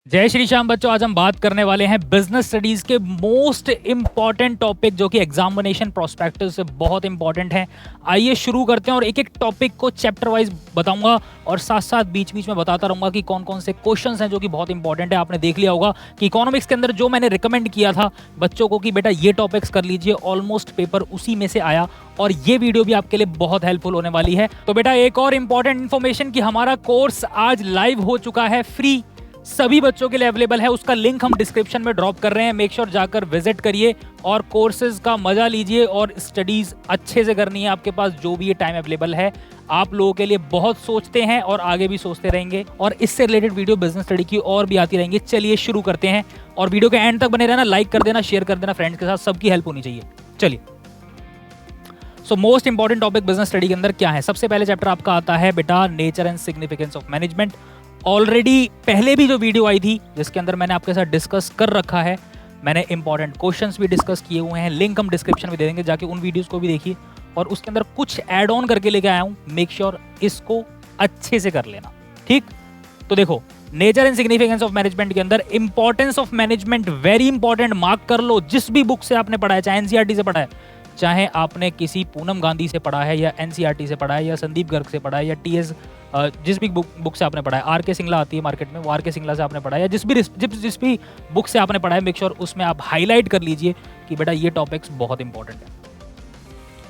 जय श्री श्याम बच्चों, आज हम बात करने वाले हैं बिजनेस स्टडीज के मोस्ट इंपॉर्टेंट टॉपिक जो कि एग्जामिनेशन प्रोस्पेक्टिव से बहुत इंपॉर्टेंट है। आइए शुरू करते हैं और एक एक टॉपिक को चैप्टर वाइज बताऊंगा और साथ साथ बीच बीच में बताता रहूंगा कि कौन कौन से क्वेश्चंस हैं जो कि बहुत इंपॉर्टेंट है। आपने देख लिया होगा कि इकोनॉमिक्स के अंदर जो मैंने रिकमेंड किया था बच्चों को कि बेटा ये टॉपिक्स कर लीजिए, ऑलमोस्ट पेपर उसी में से आया और ये वीडियो भी आपके लिए बहुत हेल्पफुल होने वाली है। तो बेटा एक और इंपॉर्टेंट इन्फॉर्मेशन कि हमारा कोर्स आज लाइव हो चुका है, फ्री सभी बच्चों के लिए अवेलेबल है। उसका लिंक हम डिस्क्रिप्शन में ड्रॉप कर रहे हैं, मेक श्योर जाकर विजिट करिए और कोर्सेज का मजा लीजिए और स्टडीज अच्छे से करनी है। आपके पास जो भी ये टाइम अवेलेबल है आप लोगों के लिए बहुत सोचते हैं और आगे भी सोचते रहेंगे और इससे रिलेटेड वीडियो बिजनेस स्टडी की और भी आती रहेंगी। चलिए शुरू करते हैं और वीडियो के एंड तक बने रहना, लाइक कर देना, शेयर कर देना फ्रेंड्स के साथ, सबकी हेल्प होनी चाहिए। चलिए, so most important topic business study के अंदर क्या है। सबसे पहले चैप्टर आपका आता है बेटा nature and significance of management. Already पहले भी जो वीडियो आई थी जिसके अंदर मैंने आपके साथ डिस्कस कर रखा है, मैंने इंपॉर्टेंट क्वेश्चंस भी डिस्कस किए हुए हैं, लिंक हम डिस्क्रिप्शन में दे देंगे, जाके उन वीडियोस को भी देखिए और उसके अंदर कुछ ऐड ऑन करके लेके आया हूं। मेक श्योर इसको अच्छे से कर लेना, ठीक। तो देखो, nature and significance of management के अंदर importance of management very important, mark कर लो। जिस भी बुक से आपने पढ़ा है, चाहे एनसीईआरटी से पढ़ा है, चाहे आपने किसी पूनम गांधी से पढ़ा है या एनसीईआरटी से पढ़ा है या संदीप गर्ग से पढ़ा है या टीएस जिस भी बुक से आपने पढ़ा है, आर के सिंगला आती है मार्केट में, वो आर के सिंगला से आपने पढ़ा है या जिस भी बुक से आपने पढ़ा है, मेक श्योर उसमें आप हाईलाइट कर लीजिए कि बेटा ये टॉपिक्स बहुत इंपॉर्टेंट है,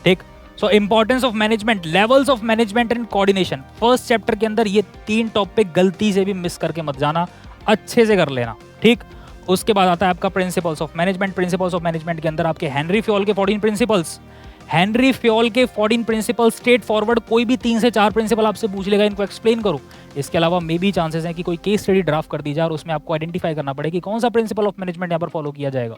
ठीक। So importance of management, levels of management and coordination, first chapter के अंदर ये 3 टॉपिक गलती से भी मिस करके मत जाना, अच्छे से कर लेना, ठीक। उसके बाद आता है आपका principles of management. Principles of management के अंदर आपके हेनरी फ्योल के 14 प्रिंसिपल्स, हेनरी फ्योल के 14 प्रिंसिपल स्ट्रेट फॉरवर्ड, कोई भी 3 से 4 प्रिंसिपल आपसे पूछ लेगा, इनको एक्सप्लेन करो। इसके अलावा मे भी चांसेस हैं कि कोई केस स्टडी ड्राफ्ट कर दी जाए और उसमें आपको आइडेंटिफाई करना पड़े कि कौन सा प्रिंसिपल ऑफ मैनेजमेंट यहाँ पर फॉलो किया जाएगा।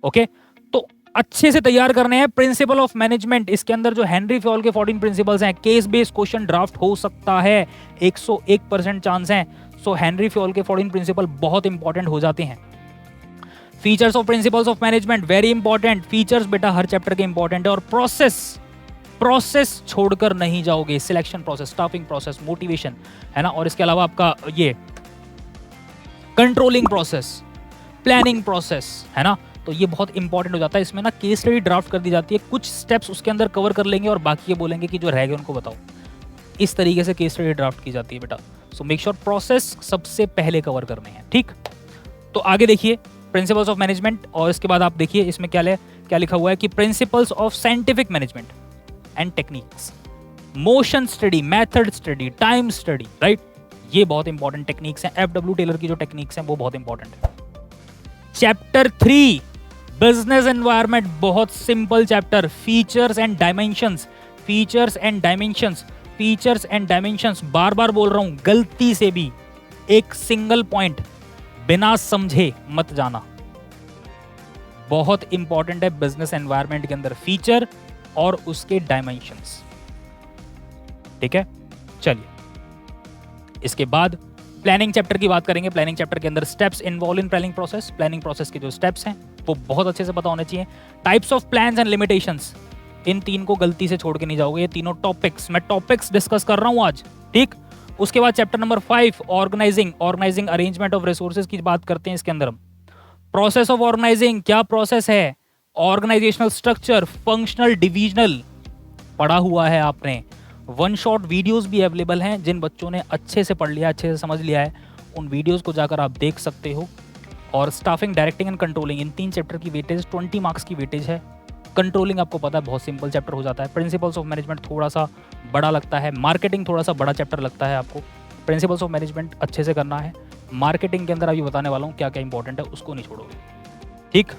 ओके, तो अच्छे से तैयार करने हैं प्रिंसिपल ऑफ मैनेजमेंट। इसके अंदर जो हेनरी फ्योल के 14 प्रिंसिपल्स हैं, केस बेस्ड क्वेश्चन ड्राफ्ट हो सकता है, 101% चांस है। सो हेनरी फ्योल के 14 प्रिंसिपल बहुत इंपॉर्टेंट हो जाते हैं। Features of principles of management very important, features बेटा हर चैप्टर के इंपॉर्टेंट है। और प्रोसेस छोड़कर नहीं जाओगे, selection process, staffing process, motivation, है ना। और इसके अलावा आपका ये कंट्रोलिंग प्रोसेस, प्लानिंग प्रोसेस, है ना। तो ये बहुत इंपॉर्टेंट हो जाता है। इसमें ना केस स्टडी ड्राफ्ट कर दी जाती है, कुछ स्टेप्स उसके अंदर कवर कर लेंगे और बाकी ये बोलेंगे कि जो रह गए उनको बताओ। इस तरीके से केस स्टडी ड्राफ्ट की जाती है बेटा। सो मेक श्योर प्रोसेस सबसे पहले कवर करने हैं, ठीक। तो आगे देखिए प्रिंसिपल्स ऑफ मैनेजमेंट और इसके बाद आप देखिए इसमें क्या लिखा हुआ है कि principles of scientific management and techniques, motion study, method study, time study, right. ये बहुत इंपॉर्टेंट टेक्निक्स हैं। एफडब्ल्यू टेलर की जो टेक्निक्स हैं वो बहुत इंपॉर्टेंट है। चैप्टर 3 बिजनेस एनवायरनमेंट, बहुत simple chapter. Features and dimensions, features and dimensions, features and dimensions, बार बार बोल रहा हूं, गलती से भी एक सिंगल पॉइंट बिना समझे मत जाना। बहुत इंपॉर्टेंट है बिजनेस एनवायरनमेंट के अंदर फीचर और उसके डायमेंशंस, ठीक है। चलिए, इसके बाद प्लानिंग चैप्टर की बात करेंगे। प्लानिंग चैप्टर के अंदर steps involve in planning process के जो स्टेप्स हैं वो बहुत अच्छे से पता होने चाहिए। Types of plans and limitations, इन 3 को गलती से छोड़ के नहीं जाओगे। ये तीनों टॉपिक्स मैं डिस्कस कर रहा हूं आज, ठीक। उसके बाद chapter number 5 organising arrangement of resources की बात करते हैं। इसके अंदर हम प्रोसेस ऑफ ऑर्गेनाइजिंग, क्या प्रोसेस है, ऑर्गेनाइजेशनल स्ट्रक्चर, फंक्शनल, डिविजनल पढ़ा हुआ है आपने। 1 शॉट वीडियोस भी अवेलेबल हैं, जिन बच्चों ने अच्छे से पढ़ लिया, अच्छे से समझ लिया है, उन वीडियोस को जाकर आप देख सकते हो। और staffing, directing and controlling, in 3 chapter की वेटेज 20 मार्क्स की वेटेज है। कंट्रोलिंग आपको पता है बहुत सिंपल चैप्टर हो जाता है। प्रिंसिपल्स ऑफ मैनेजमेंट थोड़ा सा बड़ा लगता है, मार्केटिंग थोड़ा सा बड़ा चैप्टर लगता है आपको। प्रिंसिपल्स ऑफ मैनेजमेंट अच्छे से करना है। मार्केटिंग के अंदर अभी बताने वाला हूँ क्या क्या इंपॉर्टेंट है, उसको नहीं छोड़ोगे, ठीक।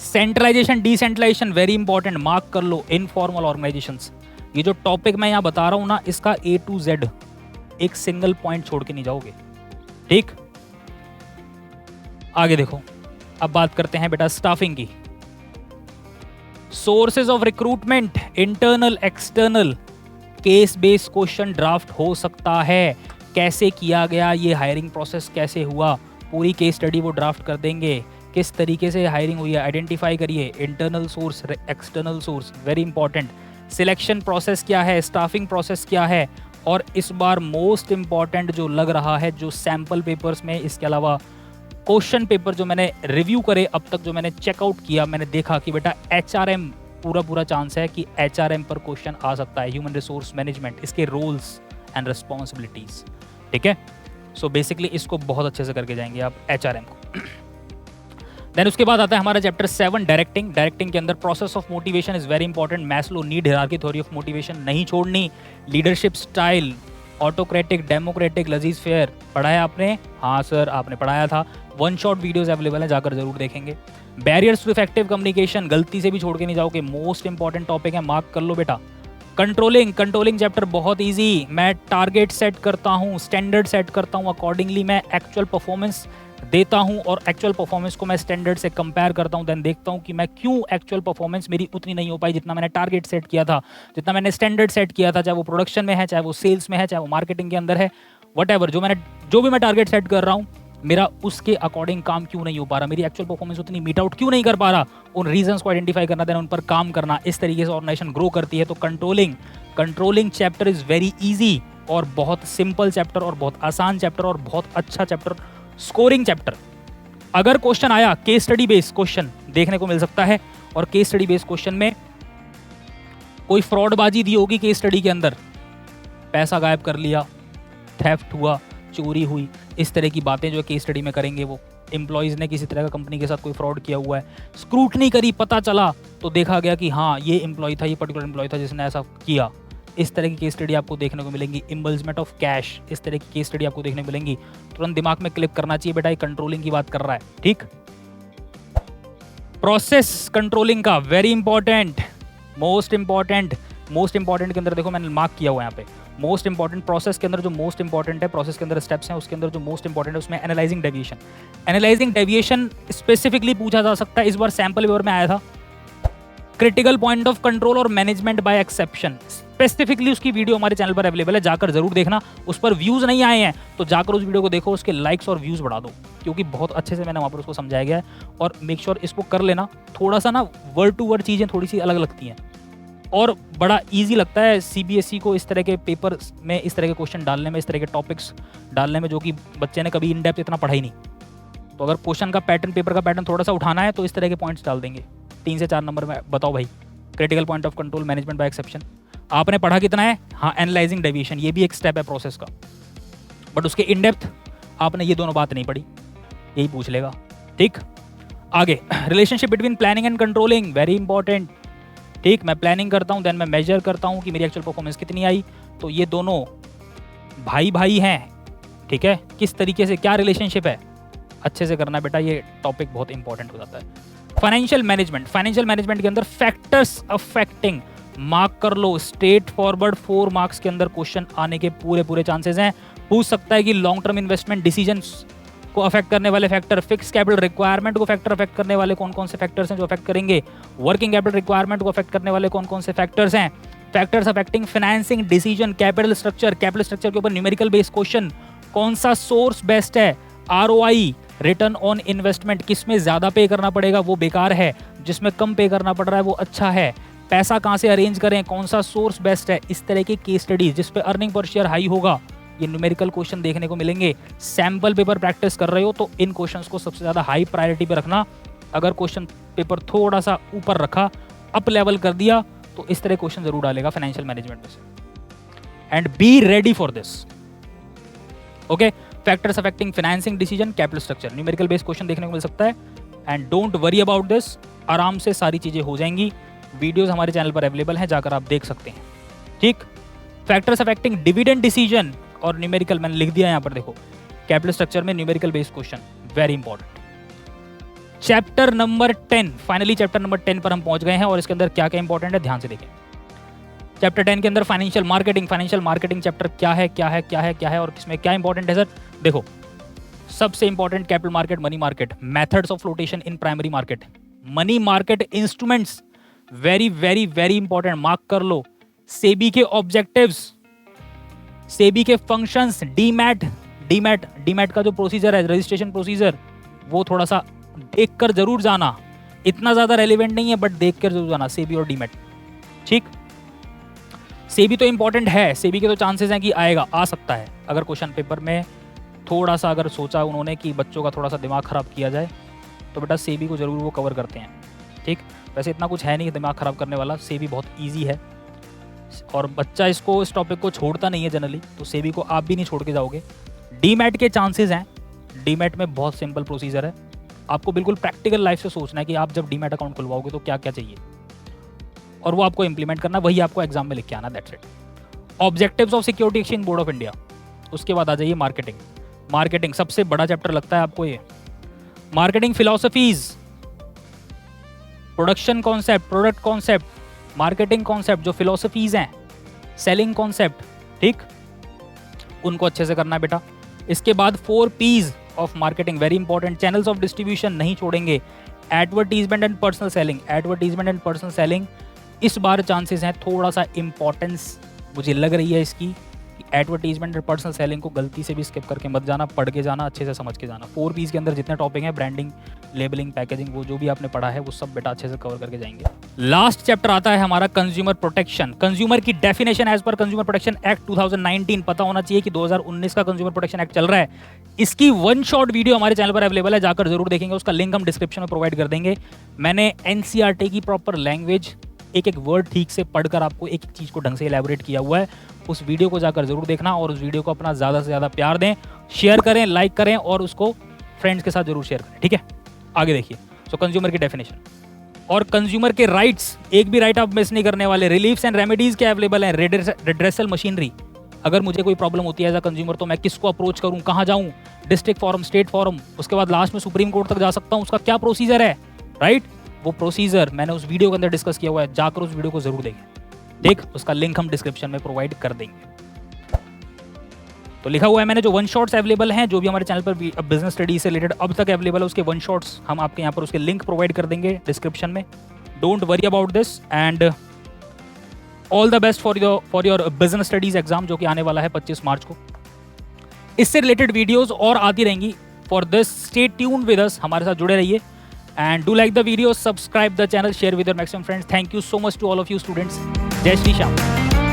Centralisation, decentralisation very important, mark कर लो। इनफॉर्मल ऑर्गेनाइजेशंस, ये जो टॉपिक मैं यहाँ बता रहा हूँ ना, इसका A to Z एक सिंगल पॉइंट छोड़ के नहीं जाओगे, ठीक। आगे देखो, अब बात करते हैं बेटा स्टाफिंग की। Sources of recruitment, internal external, case based question draft हो सकता है। कैसे किया गया ये हायरिंग प्रोसेस, कैसे हुआ, पूरी केस स्टडी वो ड्राफ्ट कर देंगे। किस तरीके से हायरिंग हुई है आइडेंटिफाई करिए। Internal source, external source very important. Selection process क्या है, स्टाफिंग प्रोसेस क्या है, और इस बार मोस्ट इम्पॉर्टेंट जो लग रहा है, जो सैम्पल पेपर्स में, इसके अलावा क्वेश्चन पेपर जो मैंने रिव्यू करे अब तक, जो मैंने चेकआउट किया, मैंने देखा कि बेटा HRM पूरा चांस है कि HRM पर क्वेश्चन आ सकता है, ह्यूमन रिसोर्स मैनेजमेंट, इसके रोल्स एंड रिस्पॉन्सिबिलिटीज। ठीक है, सो बेसिकली इसको बहुत अच्छे से करके जाएंगे आप HRM को। देन उसके बाद आता है हमारा चैप्टर 7 डायरेक्टिंग। डायरेक्टिंग के अंदर process of motivation is very important. Maslow need hierarchy theory of motivation नहीं छोड़नी। लीडरशिप स्टाइल, ऑटोक्रेटिक, डेमोक्रेटिक, लजीज फेयर पढ़ाया आपने? हाँ सर आपने पढ़ाया था। वन शॉट वीडियोस अवेलेबल है, जाकर जरूर देखेंगे। बैरियर्स टू इफेक्टिव कम्युनिकेशन गलती से भी छोड़ के नहीं जाओगे, मोस्ट इंपॉर्टेंट टॉपिक है, मार्क कर लो बेटा। कंट्रोलिंग चैप्टर बहुत इजी। मैं टारगेट सेट करता हूँ, स्टैंडर्ड सेट करता हूँ, अकॉर्डिंगली मैं एक्चुअल परफॉर्मेंस देता हूँ और एक्चुअल परफॉर्मेंस को मैं स्टैंडर्ड से कंपेयर करता हूँ, देन देखता हूँ कि मैं क्यों एक्चुअल परफॉर्मेंस मेरी उतनी नहीं हो पाई जितना मैंने टारगेट सेट किया था, जितना मैंने स्टैंडर्ड सेट किया था, चाहे वो प्रोडक्शन में है, चाहे वो सेल्स में है, चाहे वो मार्केटिंग के अंदर है, व्हाटएवर, जो भी मैं टारगेट सेट कर रहा हूँ, मेरा उसके अकॉर्डिंग काम क्यों नहीं हो पा रहा, मेरी एक्चुअल परफॉर्मेंस उतनी मीट आउट क्यों नहीं कर पा रहा, उन रीजंस को आइडेंटिफाई करना, देन उन पर काम करना। इस तरीके से ऑर्गेनाइजेशन ग्रो करती है। तो controlling chapter is very easy और बहुत सिंपल चैप्टर और बहुत आसान चैप्टर और बहुत अच्छा चैप्टर, स्कोरिंग चैप्टर। अगर क्वेश्चन आया, केस स्टडी बेस्ड क्वेश्चन देखने को मिल सकता है, और केस स्टडी बेस्ड क्वेश्चन में कोई फ्रॉडबाजी दी होगी केस स्टडी के अंदर, पैसा गायब कर लिया, थेफ्ट हुआ, चोरी हुई, इस तरह की बातें जो केस स्टडी में करेंगे, वो एम्प्लॉयज़ ने किसी तरह का कंपनी के साथ कोई फ्रॉड किया हुआ है, स्क्रूटनी करी, पता चला तो देखा गया कि हाँ ये एम्प्लॉय था, ये पर्टिकुलर एम्प्लॉय था जिसने ऐसा किया। इस तरह की केस स्टडी आपको देखने को मिलेंगी। इम्बल्समेंट ऑफ कैश, इस तरह की केस स्टडी आपको देखने को मिलेंगी। तुरंत दिमाग में क्लिक करना चाहिए बेटा, ये कंट्रोलिंग की बात कर रहा है। ठीक, प्रोसेस कंट्रोलिंग का वेरी इंपॉर्टेंट, मोस्ट इंपॉर्टेंट के अंदर देखो मैंने मार्क किया हुआ है यहाँ पे। मोस्ट इंपॉर्टेंट प्रोसेस के अंदर जो मोस्ट इंपॉर्टेंट है, प्रोसेस के अंदर स्टेप्स हैं, उसके अंदर जो मोस्ट इंपॉर्टेंट है उसमें एनालाइजिंग डेविएशन स्पेसिफिकली पूछा जा सकता है। इस बार सैंपल पेपर में आया था। क्रिटिकल पॉइंट ऑफ कंट्रोल और मैनेजमेंट बाय एक्सेप्शन, स्पेसिफिकली उसकी वीडियो हमारे चैनल पर अवेलेबल है, जाकर जरूर देखना। उस पर व्यूज नहीं आए हैं तो जाकर उस वीडियो को देखो, उसके लाइक्स और व्यूज बढ़ा दो, क्योंकि बहुत अच्छे से मैंने वहाँ पर उसको समझाया गया है। और मेक श्योर इसको कर लेना। थोड़ा सा ना वर्ड टू वर्ड चीज़ें थोड़ी सी अलग लगती हैं और बड़ा इजी लगता है CBSE को इस तरह के पेपर में, इस तरह के क्वेश्चन डालने में, इस तरह के टॉपिक्स डालने में, जो कि बच्चे ने कभी इन डेप्थ इतना पढ़ा ही नहीं। तो अगर क्वेश्चन का पैटर्न, पेपर का पैटर्न थोड़ा सा उठाना है तो इस तरह के पॉइंट्स डाल देंगे। 3 से 4 नंबर में बताओ भाई, critical point of control, management by exception. आपने पढ़ा कितना है? हाँ, एनालाइजिंग डेविएशन, ये भी एक स्टेप है प्रोसेस का, बट उसके इन डेप्थ आपने ये दोनों बात नहीं पढ़ी, यही पूछ लेगा। ठीक, आगे relationship between planning and controlling, very important. ठीक, मैं प्लानिंग करता हूँ, देन मैं मेजर करता हूँ कि मेरी एक्चुअल परफॉर्मेंस कितनी आई, तो ये दोनों भाई हैं। ठीक है, किस तरीके से, क्या रिलेशनशिप है, अच्छे से करना बेटा, ये टॉपिक बहुत इंपॉर्टेंट हो जाता है। फाइनेंशियल मैनेजमेंट के अंदर फैक्टर्स अफेक्टिंग, मार्क कर लो, स्ट्रेट फॉरवर्ड 4 मार्क्स के अंदर क्वेश्चन आने के पूरे चांसेस हैं। पूछ सकता है कि लॉन्ग टर्म इन्वेस्टमेंट डिसीजंस को अफेक्ट करने वाले फैक्टर, फिक्स कैपिटल रिक्वायरमेंट को फैक्टर अफेक्ट करने वाले कौन कौन से फैक्टर्स हैं जो अफेक्ट करेंगे, वर्किंग कैपिटल रिक्वायरमेंट को अफेक्ट करने वाले कौन कौन से फैक्टर्स हैं, factors affecting financing decision, capital structure के ऊपर न्यूमेरिकल बेस्ड क्वेश्चन, कौन सा सोर्स बेस्ट है, ROI रिटर्न ऑन इन्वेस्टमेंट, किसमें ज्यादा पे करना पड़ेगा वो बेकार है, जिसमें कम पे करना पड़ रहा है वो अच्छा है, पैसा कहाँ से अरेंज करें, कौन सा सोर्स बेस्ट है, इस तरह की केस स्टडीज जिस पे अर्निंग पर शेयर हाई होगा, ये न्यूमेरिकल क्वेश्चन देखने को मिलेंगे। सैंपल पेपर प्रैक्टिस कर रहे हो तो इन क्वेश्चंस को सबसे ज्यादा हाई प्रायोरिटी पे रखना। अगर क्वेश्चन पेपर थोड़ा सा ऊपर रखा, अप लेवल कर दिया, तो इस तरह क्वेश्चन जरूर डालेगा फाइनेंशियल मैनेजमेंट में से। And be ready for this. Okay, factors affecting financing decision, capital structure, numerical based question देखने को मिल सकता है। And don't worry about this, आराम से सारी चीजें हो जाएंगी। वीडियोस हमारे चैनल पर अवेलेबल हैं, जाकर आप देख सकते हैं। ठीक, फैक्टर्स अफेक्टिंग डिविडेंड डिसीजन और न्यूमेरिकल मैंने लिख दिया यहाँ पर, देखो कैपिटल स्ट्रक्चर में numerical based question, very important. Chapter number 10, finally chapter number 10 पर हम पहुंच गए हैं और इसके अंदर क्या क्या इंपॉर्टेंट है ध्यान से देखें। चैप्टर 10 के अंदर फाइनेंशियल मार्केटिंग चैप्टर क्या है और किसमें क्या इंपॉर्टेंट है सर। देखो, सबसे important capital market, money market, methods of flotation in primary market, money market instruments, very very very important, mark कर लो। सेबी के ऑब्जेक्टिव्स, सेबी के फंक्शंस, डीमैट का जो प्रोसीजर है, रजिस्ट्रेशन प्रोसीजर, वो थोड़ा सा देख कर जरूर जाना, इतना ज्यादा रेलिवेंट नहीं है बट देख कर जरूर जाना, सेबी और डीमैट। ठीक, सेबी तो इंपॉर्टेंट है, सेबी के तो चांसेस हैं कि आएगा, आ सकता है। अगर क्वेश्चन पेपर में थोड़ा सा अगर सोचा उन्होंने कि बच्चों का थोड़ा सा दिमाग ख़राब किया जाए तो बेटा सेबी को ज़रूर वो कवर करते हैं, ठीक। वैसे इतना कुछ है नहीं दिमाग ख़राब करने वाला, सेबी बहुत ईजी है और बच्चा इस टॉपिक को छोड़ता नहीं है जनरली, तो सेबी को आप भी नहीं छोड़ के जाओगे। डीमैट के चांसेस हैं, डीमैट में बहुत सिंपल प्रोसीजर है, आपको बिल्कुल प्रैक्टिकल लाइफ से सोचना है कि आप जब डीमैट अकाउंट खुलवाओगे तो क्या क्या चाहिए और वो आपको इंप्लीमेंट करना, वही आपको एग्जाम में लिख के आना, that's it. Objectives of security exchange board of India, उसके बाद आ जाइए मार्केटिंग। मार्केटिंग सबसे बड़ा चैप्टर लगता है आपको ये। Marketing philosophies, production concept, product concept, marketing concept, जो फिलॉसफीज हैं, सेलिंग कॉन्सेप्ट, ठीक, उनको अच्छे से करना है बेटा। इसके बाद 4 P's of marketing, very important. Channels of distribution नहीं छोड़ेंगे, advertisement and personal selling, advertisement and personal selling इस बार चांसेस हैं थोड़ा सा इंपॉर्टेंस मुझे लग रही है इसकी, कि एडवर्टीजमेंट और पर्सनल सेलिंग को गलती से भी स्किप करके मत जाना, पढ़ के जाना, अच्छे से समझ के जाना। 4 P's के अंदर जितने टॉपिक हैं, ब्रांडिंग, लेबलिंग, पैकेजिंग, वो जो भी आपने पढ़ा है वो सब बेटा अच्छे से कवर करके जाएंगे। लास्ट चैप्टर आता है हमारा कंज्यूमर प्रोटेक्शन। कंज्यूमर की definition as per consumer protection act 2019, पता होना चाहिए कि 2019 का कंज्यूमर प्रोटेक्शन एक्ट चल रहा है। इसकी 1 शॉट वीडियो हमारे चैनल पर अवेलेबल है, जाकर जरूर देखेंगे, उसका लिंक हम डिस्क्रिप्शन में प्रोवाइड कर देंगे। मैंने एनसीईआरटी की प्रॉपर लैंग्वेज, एक एक वर्ड ठीक से पढ़कर आपको एक एक चीज़ को ढंग से एलैबोरेट किया हुआ है, उस वीडियो को जाकर जरूर देखना और उस वीडियो को अपना ज़्यादा से ज़्यादा प्यार दें, शेयर करें, लाइक करें और उसको फ्रेंड्स के साथ जरूर शेयर करें, ठीक है। आगे देखिए, सो कंज्यूमर की डेफिनेशन और कंज्यूमर के राइट्स, एक भी राइट आप मिस नहीं करने वाले। रिलीफ्स एंड रेमेडीज क्या अवेलेबल हैं, रिड्रेसल मशीनरी, अगर मुझे कोई प्रॉब्लम होती है एज अ कंज्यूमर तो मैं किसको अप्रोच करूं, कहां जाऊं, डिस्ट्रिक्ट फॉरम, स्टेट फॉरम, उसके बाद लास्ट में सुप्रीम कोर्ट तक जा सकता हूं, उसका क्या प्रोसीजर है, राइट। वो प्रोसीजर मैंने उस वीडियो के अंदर डिस्कस किया हुआ है, जाकर उस वीडियो को जरूर देखें, ठीक, उसका लिंक हम डिस्क्रिप्शन में प्रोवाइड कर देंगे। तो लिखा हुआ है मैंने, जो 1 शॉट्स अवेलेबल हैं, जो भी हमारे चैनल पर बिजनेस स्टडी से रिलेटेड अब तक अवेलेबल है, उसके 1 शॉट्स हम आपके यहाँ पर उसके लिंक प्रोवाइड कर देंगे डिस्क्रिप्शन में। Don't worry about this and all the best for your business studies exam, जो कि आने वाला है 25 मार्च को। इससे रिलेटेड वीडियोस और आती रहेंगी। For this stay tuned with us, हमारे साथ जुड़े रहिए and do like the video, subscribe the channel, share with your maximum friends. Thank you so much to all of you students. जय श्री श्याम।